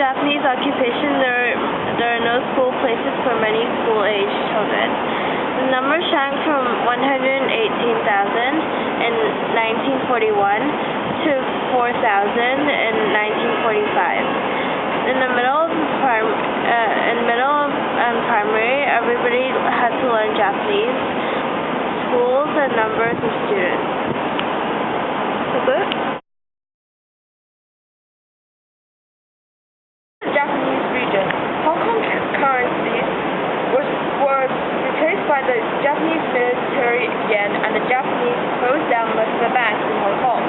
Japanese occupation, there are no school places for many school-aged children. The number shrank from 118,000 in 1941 to 4,000 in 1945. In the middle and primary, everybody had to learn Japanese. Schools and numbers of students. That's it? Japanese region. Hong Kong currencies were replaced by the Japanese military yen, and the Japanese closed down most of the banks in Hong Kong.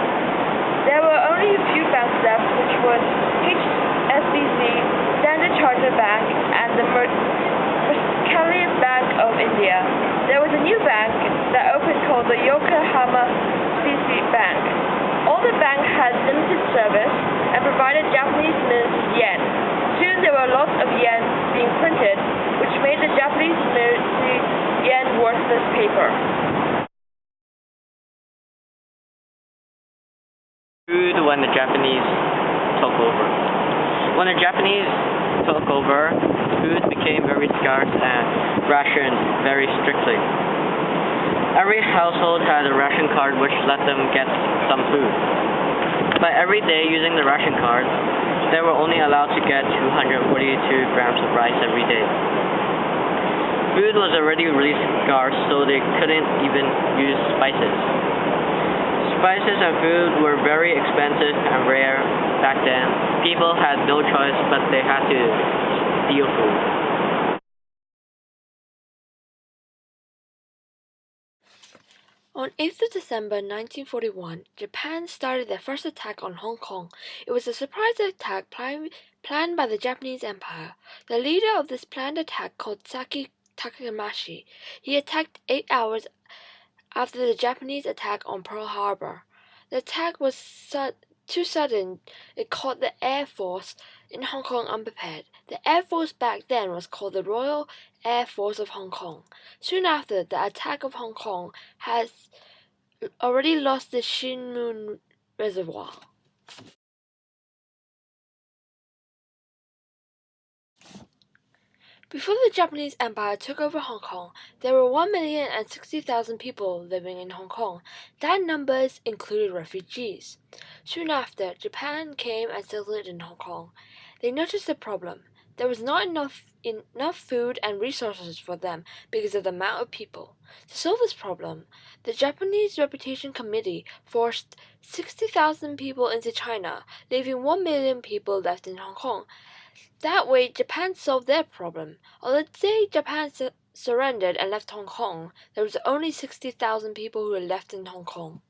There were only a few banks left, which were HSBC, Standard Chartered Bank, and the Mercantile Bank of India. There was a new bank that opened called the Yokohama CC Bank. All the banks had limited service and provided Japanese mint yen. Soon there were lots of yen being printed, which made the Japanese military yen worthless paper. Food when the Japanese took over. When the Japanese took over, food became very scarce and rationed very strictly. Every household had a ration card which let them get some food. But every day using the ration card, they were only allowed to get 242 grams of rice every day. Food was already really scarce, so they couldn't even use spices. Spices and food were very expensive and rare back then. People had no choice, but they had to steal food. On 8th of December 1941, Japan started their first attack on Hong Kong. It was a surprise attack planned by the Japanese Empire. The leader of this planned attack, called Saki Takemashi, he attacked 8 hours after the Japanese attack on Pearl Harbor. The attack was too sudden. It caught the Air Force in Hong Kong unprepared. The Air Force back then was called the Royal Air Force of Hong Kong. Soon after the attack of Hong Kong has already lost the Shinmun Reservoir. Before the Japanese Empire took over Hong Kong, there were 1,060,000 people living in Hong Kong. That numbers included refugees. Soon after, Japan came and settled in Hong Kong. They noticed a problem. There was not enough food and resources for them because of the amount of people. To solve this problem, the Japanese Reputation Committee forced 60,000 people into China, leaving 1 million people left in Hong Kong. That way, Japan solved their problem. On the day Japan surrendered and left Hong Kong, there was only 60,000 people who were left in Hong Kong.